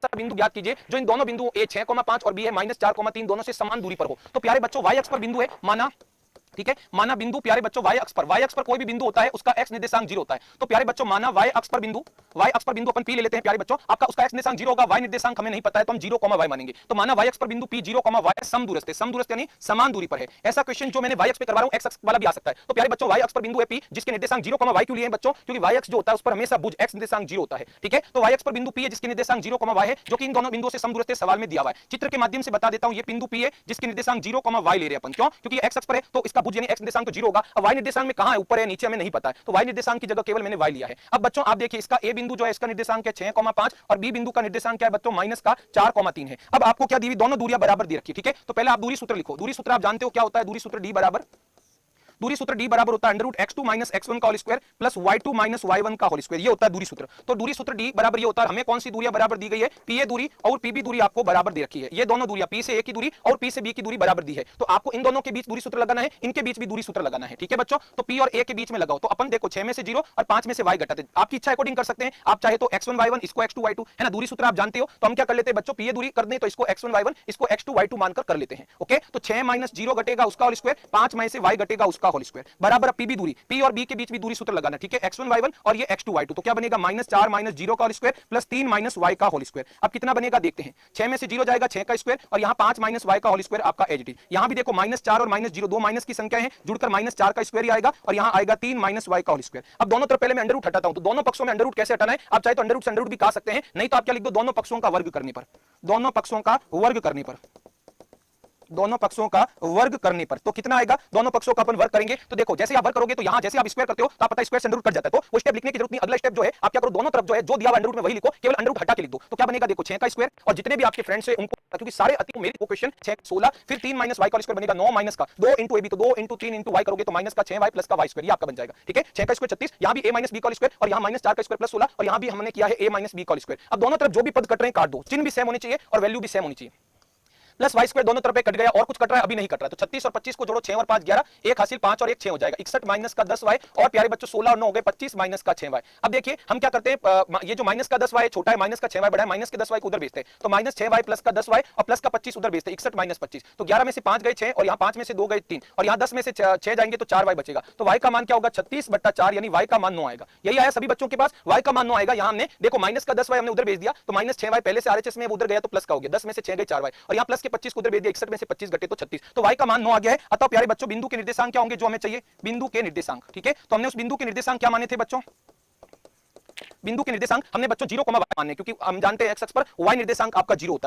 बिंदु ज्ञात कीजिए जो इन दोनों बिंदुओं ए 6,5 और बी है -4,3 दोनों से समान दूरी पर हो। तो प्यारे बच्चों y अक्ष पर बिंदु है, माना, ठीक है, माना बिंदु प्यारे बच्चों y अक्ष पर कोई भी बिंदु होता है उसका x निर्देशांक 0 होता है। तो प्यारे बच्चों माना y अक्ष पर बिंदु अपन p ले लेते हैं प्यारे बच्चों, आपका उसका x निर्देशांक 0 होगा, y निर्देशांक हमें नहीं पता है तो हम 0, y मानेंगे। तो माना y अक्ष पर बिंदु p 0, y समदूरस्थ यानी समान दूरी पर है। ऐसा क्वेश्चन जो मैंने y अक्ष पे करवा रहा हूं x अक्ष वाला भी आ सकता है। तो प्यारे बच्चों y अक्ष पर बिंदु है p जिसके निर्देशांक 0, y क्यों लिए हैं बच्चों, क्योंकि y अक्ष जो होता है उस पर हमेशा भुज x निर्देशांक 0 होता है, ठीक है। तो y अक्ष पर बिंदु p है जिसके निर्देशांक 0, y है, जो कि इन दोनों बिंदुओं से समदूरस्थ सवाल में दिया हुआ है। चित्र के माध्यम से बता देता हूं, ये बिंदु p है जिसके निर्देशांक 0, y ले रहे हैं अपन, क्यों, क्योंकि x अक्ष पर है तो इसका भुज यानी x निर्देशांक तो 0 होगा। अब y निर्देशांक में कहां है, ऊपर है नीचे हमें नहीं पता है, तो y निर्देशांक की जगह केवल मैंने y लिया है। अब बच्चों आप देखिए इसका a बिंदु जो है इसका निर्देशांक है 6,5 और b बिंदु का निर्देशांक क्या है बच्चों -4,3 है। अब आपको क्या दी, दोनों दूरियां बराबर दे रखी है, ठीक है। तो पहले आप दूरी सूत्र लिखो। दूरी सूत्र आप जानते हो क्या होता है, दूरी सूत्र d बराबर होता है √x2 - x1 का whole square plus y2 - y1 का होल स्क्वायर, ये होता है दूरी सूत्र। तो दूरी सूत्र d बराबर ये होता है, हमें कौन सी दूरियां बराबर दी गई है, pa दूरी और pb दूरी आपको बराबर दे रखी है। ये दोनों दूरियां p से a की दूरी और p से b की दूरी बराबर दी है, तो आपको इन दोनों के बीच दूरी सूत्र लगाना है, इनके बीच भी दूरी सूत्र लगाना है, ठीक है बच्चों। तो p और a के बीच में लगाओ, तो अपन देखो 6 में से 0 और 5 में से y घटाते, आपकी इच्छा अकॉर्डिंग कर सकते हैं। आप चाहे तो x1 y1 इसको x2 y2 है ना, दूरी सूत्र आप जानते हो, तो हम क्या कर लेते हैं बच्चों, pa दूरी कर दें तो इसको x1 y1 इसको x2 y2 मानकर कर लेते हैं, ओके। तो 6 - 0 घटेगा उसका होल स्क्वायर, 5 में से y घटेगा उसका होल स्क्वायर बराबर पी दूरी, p और b के बीच भी दूरी सूत्र लगाना, ठीक है, x1 y1 और ये x2 y2, तो क्या बनेगा -4 - 0 का होल स्क्वायर प्लस 3 - y का होल स्क्वायर। अब कितना बनेगा देखते हैं, 6 में से 0 जाएगा 6 का स्क्वायर और यहाँ 5 - y का होल स्क्वायर आपका एज इट इज। यहाँ भी देखो -4 और -0 दो माइनस की संख्या है, जुड़कर -4 का स्क्वायर ही आएगा और यहाँ आएगा 3 - y का होल स्क्वायर। अब दोनों तरफ पहले मैं अंडर रूट हटाता हूं, तो दोनों पक्षों में अंडर रूट कैसे हटाना है, आप चाहे तो अंडर रूट से अंडर रूट भी कहा सकते हैं, नहीं तो आप क्या लिख दो, दोनों पक्षों का वर्ग करने पर, दोनों पक्षों का वर्ग करने पर, दोनों पक्षों का वर्ग करने पर तो कितना आएगा, दोनों पक्षों का अपन वर्ग करेंगे। तो देखो जैसे आप वर्ग करोगे तो यहां जैसे आप स्क्वायर करते हो तो आप पता स्क्वायर से अंडर रूट कट जाता है, तो वो स्टेप लिखने की जरूरत नहीं। अगला स्टेप जो है आप क्या करो, दोनों तरफ जो है जो दिया हुआ अंडर रूट में वही लिखो, केवल अंडर रूट हटा के लिख दो। तो क्या बनेगा देखो 6 का स्क्वायर और जितने भी आपके फ्रेंड्स है उनको, क्योंकि सारे अति मेरे क्वेश्चन 6 16 फिर 3 - y का स्क्वायर बनेगा 9 माइनस का 2 * ab, तो 2 * 3 * y करोगे तो माइनस का 6y प्लस का y स्क्वायर, ये आपका बन जाएगा, ठीक है। 6 का स्क्वायर 36, यहां भी a - b का स्क्वायर और यहां -4 का स्क्वायर प्लस 16 और यहां भी हमने किया है a - b का स्क्वायर। अब दोनों तरफ जो भी पद कट रहे हैं काट दो, चिन्ह भी सेम होने चाहिए और वैल्यू भी सेम होनी चाहिए, प्लस y स्क्वायर दोनों तरफ पे कट गया और कुछ कट रहा है अभी नहीं कट रहा है, तो 36 और 25 को जोड़ो, 6 और 5 11, 1 हासिल 5 और 1 6 हो जाएगा, 61 माइनस का 10y और प्यारे बच्चों 16 और 9 हो गए 25 माइनस का 6y। अब देखिए हम क्या करते हैं, ये जो माइनस का 10y छोटा है, माइनस का 6y बड़ा है, माइनस के 10y को उधर भेजते हैं, तो माइनस 6y प्लस का 10y और प्लस का 25 उधर भेजते हैं, 61 माइनस 25, तो 11 में से 5 गए 6 और यहाँ 5 में से 2 गए 3 और यहाँ 10 में से 6 जाएंगे तो 4y बचेगा, तो y का मान क्या होगा 36/4 यानी y का मान 9 आएगा। यही आया सभी बच्चों के पास, y का मान 9 आएगा। यहाँ हमने देखो माइनस का 10y हमने उधर भेज दिया तो माइनस 6y पहले से आरएचएस में उधर गया तो प्लस का हो गया, 10 में से 6 गए 4y और यहाँ प्लस के 25 को उधर भेज दिया, 61 में से 25 घटे तो 36, तो y का मान 9 आ गया है। अतः प्यारे बच्चों बिंदु के निर्देशांक क्या होंगे जो हमें चाहिए, बिंदु के निर्देशांक, ठीक है। तो हमने उस बिंदु के निर्देशांक क्या माने थे बच्चों, बिंदु के निर्देशांक हमने बच्चों 0, y माने, क्योंकि हम जानते हैं x अक्ष पर y निर्देशांक आपका 0 होता है।